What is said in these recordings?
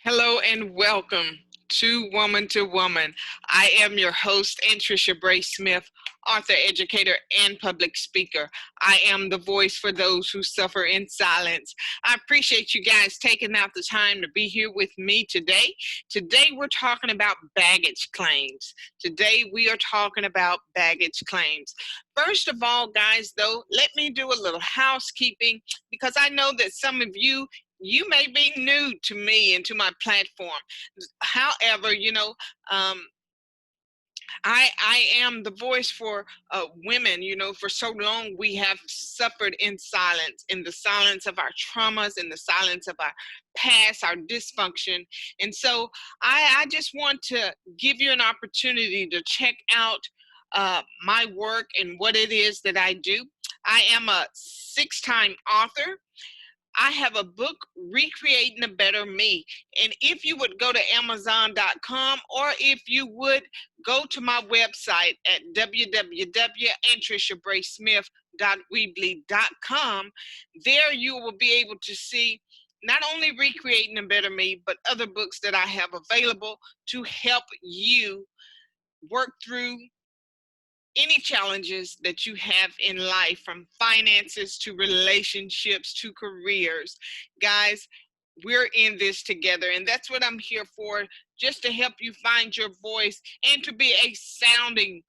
Hello and welcome to Woman to Woman. I am your host, Anntricia Bray Smith, author, educator, and public speaker. I am the voice for those who suffer in silence. I appreciate you guys taking out the time to be here with me today. Today we're talking about baggage claims. Today we are talking about baggage claims. First of all, guys, though, let me do a little housekeeping because I know that some of you may be new to me and to my platform. However, um, I am the voice for women. For so long we have suffered in silence, in the silence of our traumas, in the silence of our past, our dysfunction. And so I just want to give you an opportunity to check out my work and what it is that I do. I am a six-time author. I have a book, Recreating a Better Me. And if you would go to Amazon.com, or if you would go to my website at www.antriciabraysmith.weebly.com, there you will be able to see not only Recreating a Better Me, but other books that I have available to help you work through any challenges that you have in life, from finances to relationships to careers. Guys, we're in this together, and that's what I'm here for, just to help you find your voice and to be a sounding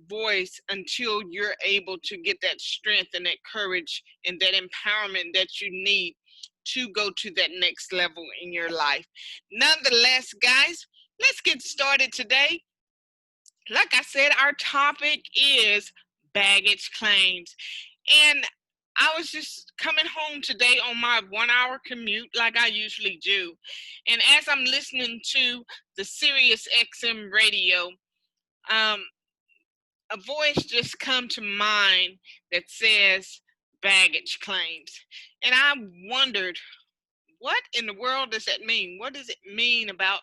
voice until you're able to get that strength and that courage and that empowerment that you need to go to that next level in your life. Nonetheless, guys, let's get started today. Like I said, our topic is baggage claims. And I was just coming home today on my 1 hour commute, like I usually do. And as I'm listening to the Sirius XM radio, um, a voice just come to mind that says baggage claims. And I wondered, what in the world does that mean? What does it mean about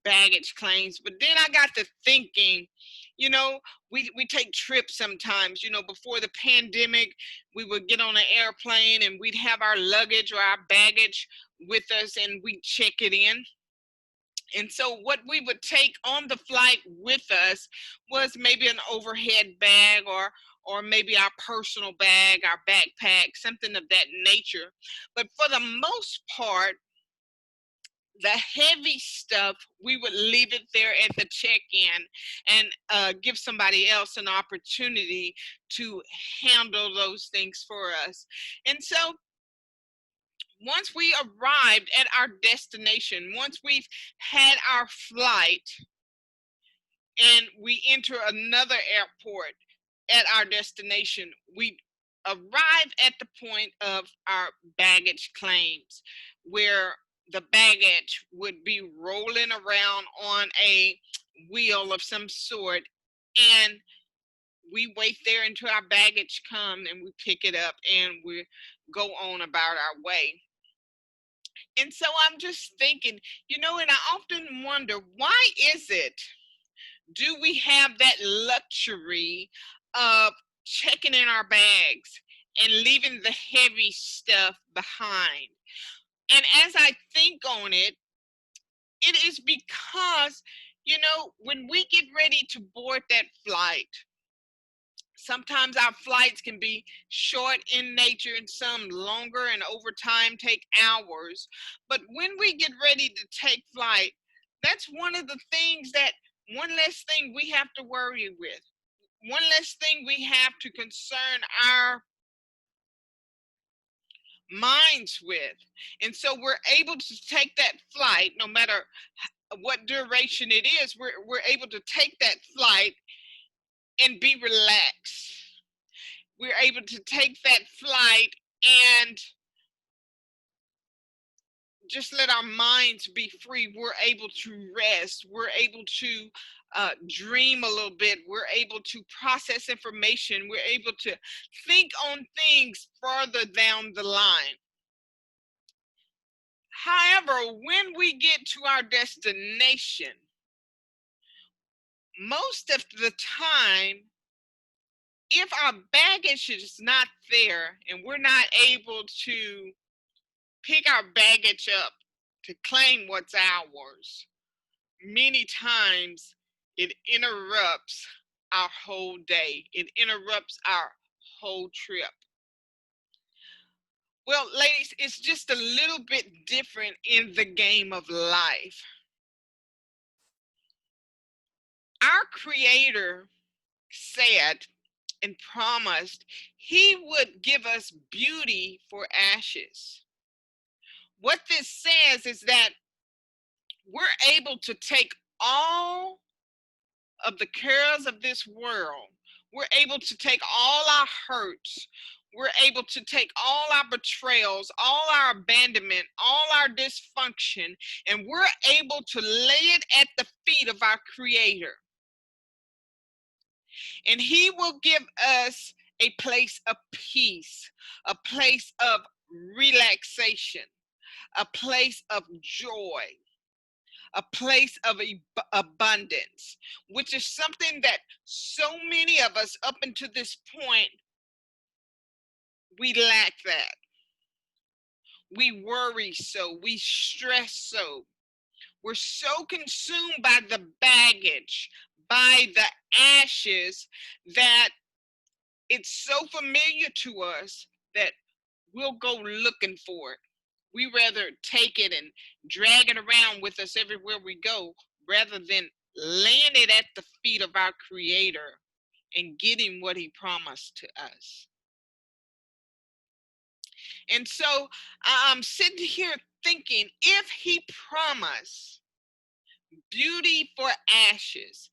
baggage claims? But then I got to thinking, you know, we take trips sometimes. Before the pandemic, we would get on an airplane and we'd have our luggage or our baggage with us and we'd check it in. And so what we would take on the flight with us was maybe an overhead bag, or maybe our personal bag, our backpack, something of that nature. But for the most part, the heavy stuff, we would leave it there at the check-in and give somebody else an opportunity to handle those things for us. And so once we arrived at our destination, once we've had our flight and we enter another airport at our destination, we arrive at the point of our baggage claims, where the baggage would be rolling around on a wheel of some sort, and we wait there until our baggage come and we pick it up and we go on about our way. And so I'm just thinking, and I often wonder, why is it, do we have that luxury of checking in our bags and leaving the heavy stuff behind? And as I think on it, it is because, when we get ready to board that flight, sometimes our flights can be short in nature and some longer, and over time take hours. But when we get ready to take flight, that's one less thing we have to worry with. One less thing we have to concern our minds with. And so we're able to take that flight, no matter what duration it is, we're able to take that flight and be relaxed. We're able to take that flight and just let our minds be free. We're able to rest. We're able to dream a little bit. We're able to process information. We're able to think on things further down the line. However, when we get to our destination, most of the time, if our baggage is not there and we're not able to pick our baggage up to claim what's ours, many times it interrupts our whole day. It interrupts our whole trip. Well, ladies, it's just a little bit different in the game of life. Our Creator said and promised He would give us beauty for ashes. What this says is that we're able to take all of the cares of this world. We're able to take all our hurts. We're able to take all our betrayals, all our abandonment, all our dysfunction, and we're able to lay it at the feet of our Creator. And He will give us a place of peace, a place of relaxation, a place of joy, a place of abundance, which is something that so many of us up until this point, we lack that. We worry so, we stress so. We're so consumed by the baggage, by the ashes, that it's so familiar to us that we'll go looking for it. We rather take it and drag it around with us everywhere we go, rather than laying it at the feet of our Creator and getting what He promised to us. And so I'm sitting here thinking, if He promised beauty for ashes,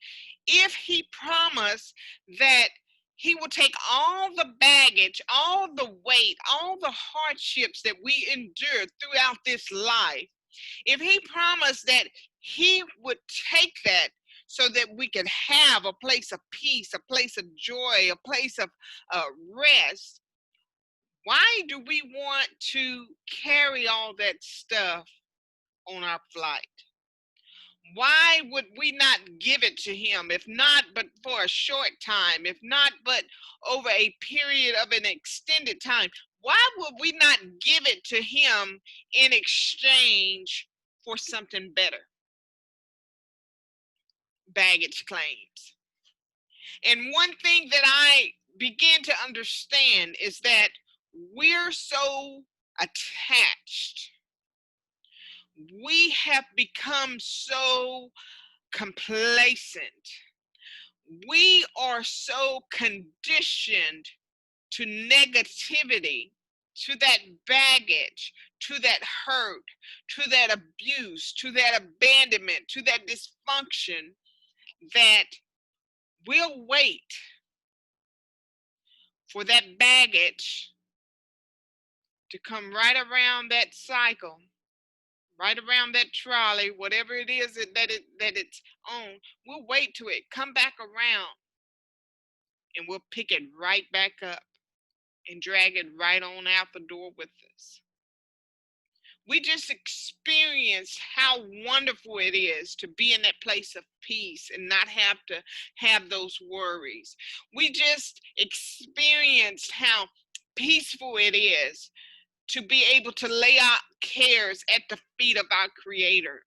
if He promised that He will take all the baggage, all the weight, all the hardships that we endure throughout this life, if He promised that He would take that so that we can have a place of peace, a place of joy, a place of rest, why do we want to carry all that stuff on our flight? Why would we not give it to Him, if not but for a short time, if not but over a period of an extended time? Why would we not give it to Him in exchange for something better? Baggage claims. And one thing that I began to understand is that we're so attached. We have become so complacent. We are so conditioned to negativity, to that baggage, to that hurt, to that abuse, to that abandonment, to that dysfunction, that we'll wait for that baggage to come right around that cycle, right around that trolley, whatever it is that it's on. We'll wait till it come back around, and we'll pick it right back up and drag it right on out the door with us. We just experienced how wonderful it is to be in that place of peace and not have to have those worries. We just experienced how peaceful it is to be able to lay our cares at the feet of our Creator.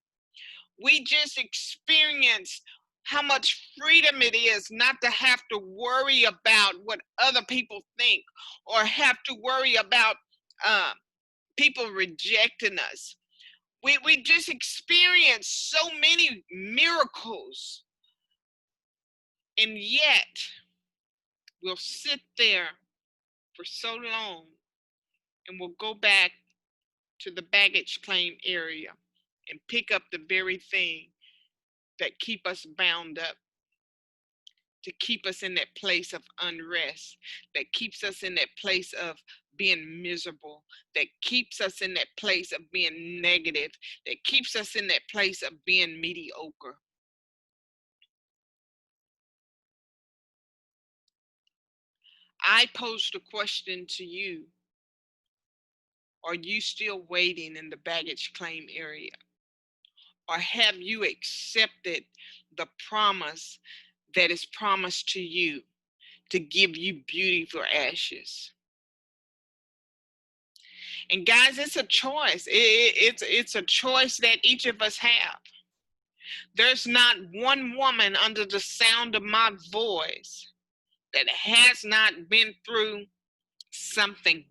We just experienced how much freedom it is not to have to worry about what other people think, or have to worry about people rejecting us. We just experienced so many miracles, and yet we'll sit there for so long, and we'll go back to the baggage claim area and pick up the very thing that keep us bound up, to keep us in that place of unrest, that keeps us in that place of being miserable, that keeps us in that place of being negative, that keeps us in that place of being mediocre. I posed a question to you. Are you still waiting in the baggage claim area? Or have you accepted the promise that is promised to you to give you beauty for ashes? And guys, it's a choice. It's a choice that each of us have. There's not one woman under the sound of my voice that has not been through something.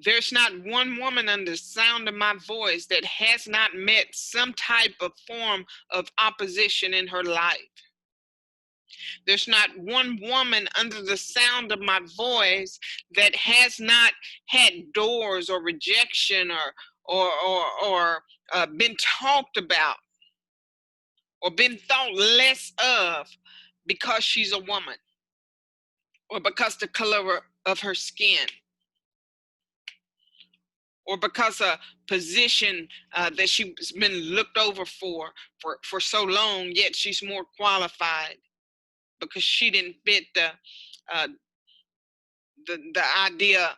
There's not one woman under the sound of my voice that has not met some type of form of opposition in her life. There's not one woman under the sound of my voice that has not had doors or rejection or been talked about or been thought less of because she's a woman or because the color of her skin or because a position that she's been looked over for so long, yet she's more qualified because she didn't fit uh, the idea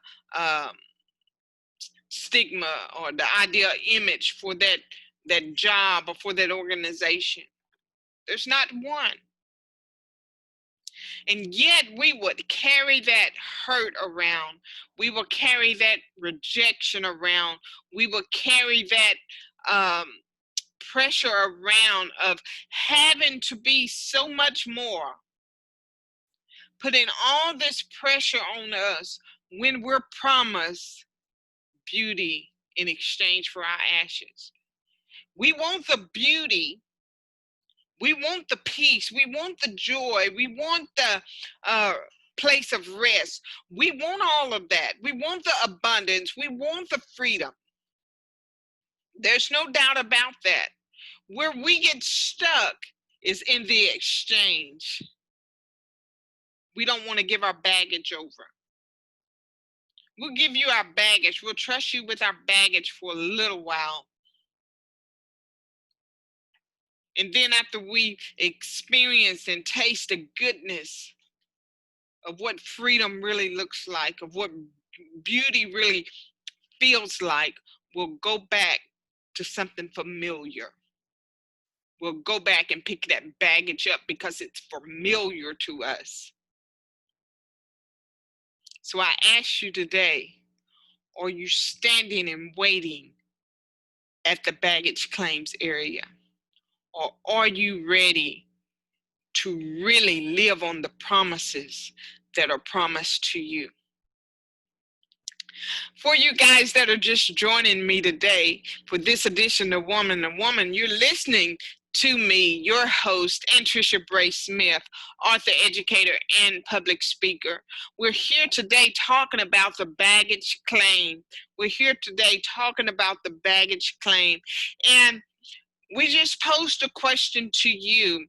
stigma or the idea image for that job or for that organization. There's not one. And yet we would carry that hurt around. We will carry that rejection around. We will carry that pressure around of having to be so much more, putting all this pressure on us when we're promised beauty in exchange for our ashes. We want the beauty. We want the peace. We want the joy. We want the place of rest. We want all of that. We want the abundance. We want the freedom. There's no doubt about that. Where we get stuck is in the exchange. We don't want to give our baggage over. We'll give you our baggage. We'll trust you with our baggage for a little while. And then after we experience and taste the goodness of what freedom really looks like, of what beauty really feels like, we'll go back to something familiar. We'll go back and pick that baggage up because it's familiar to us. So I ask you today, are you standing and waiting at the baggage claims area? Or are you ready to really live on the promises that are promised to you? For you guys that are just joining me today for this edition of Woman to Woman, you're listening to me, your host, Anntricia Bray Smith, author, educator, and public speaker. We're here today talking about the baggage claim. We're here today talking about the baggage claim. And we just posed a question to you.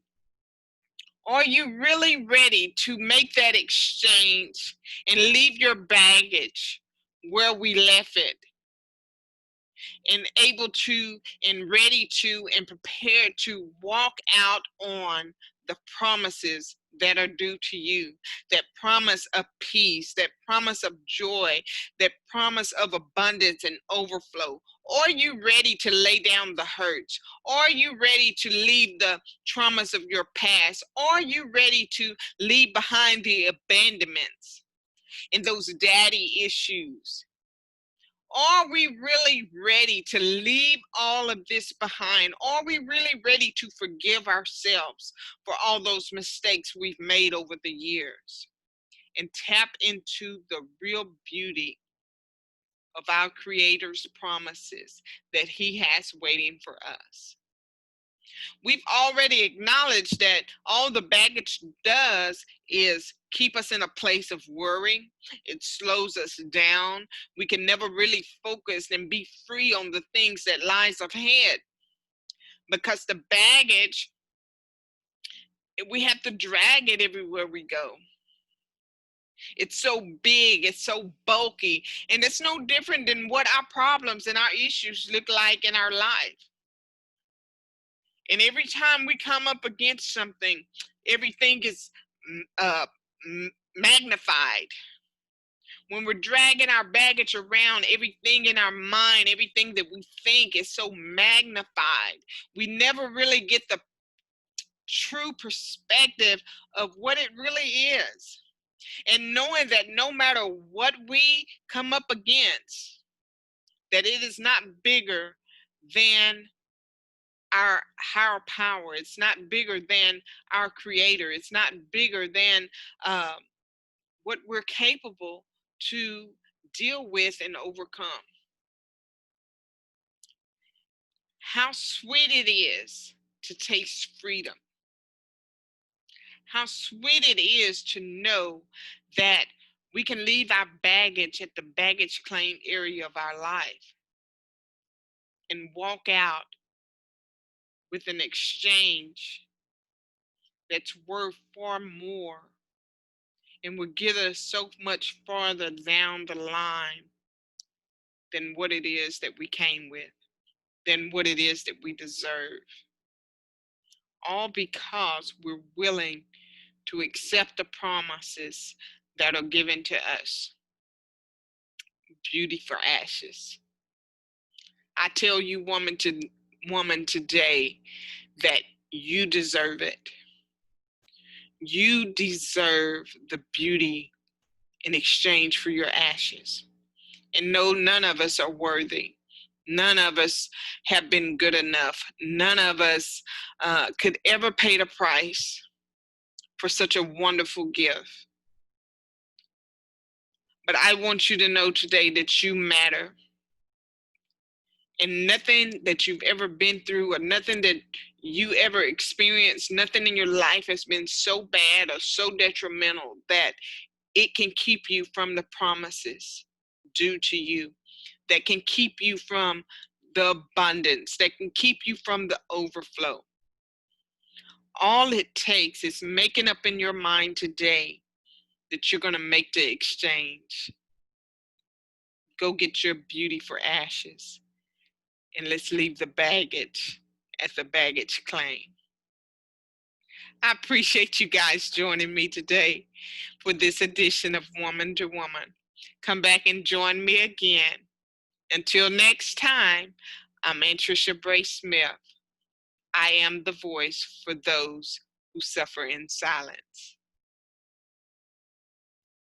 Are you really ready to make that exchange and leave your baggage where we left it, and able to and ready to and prepared to walk out on the promises that are due to you, that promise of peace, that promise of joy, that promise of abundance and overflow? Are you ready to lay down the hurts? Are you ready to leave the traumas of your past? Are you ready to leave behind the abandonments and those daddy issues? Are we really ready to leave all of this behind? Are we really ready to forgive ourselves for all those mistakes we've made over the years and tap into the real beauty of our Creator's promises that He has waiting for us? We've already acknowledged that all the baggage does is keep us in a place of worry. It slows us down. We can never really focus and be free on the things that lies ahead because the baggage, we have to drag it everywhere we go. It's so big, it's so bulky, and it's no different than what our problems and our issues look like in our life. And every time we come up against something, everything is magnified. When we're dragging our baggage around, everything in our mind, everything that we think is so magnified. We never really get the true perspective of what it really is. And knowing that no matter what we come up against, that it is not bigger than our higher power. It's not bigger than our creator. It's not bigger than um, what we're capable to deal with and overcome. How sweet it is to taste freedom. How sweet it is to know that we can leave our baggage at the baggage claim area of our life and walk out with an exchange that's worth far more and will get us so much farther down the line than what it is that we came with, than what it is that we deserve. All because we're willing to accept the promises that are given to us. Beauty for ashes. I tell you, woman today, that you deserve it. You deserve the beauty in exchange for your ashes. And no, none of us are worthy. None of us have been good enough. None of us could ever pay the price for such a wonderful gift. But I want you to know today that you matter. And nothing that you've ever been through or nothing that you ever experienced, nothing in your life has been so bad or so detrimental that it can keep you from the promises due to you, that can keep you from the abundance, that can keep you from the overflow. All it takes is making up in your mind today that you're going to make the exchange. Go get your beauty for ashes, and let's leave the baggage at the baggage claim. I appreciate you guys joining me today for this edition of Woman to Woman. Come back and join me again. Until next time, I'm Anntricia Bray Smith. I am the voice for those who suffer in silence.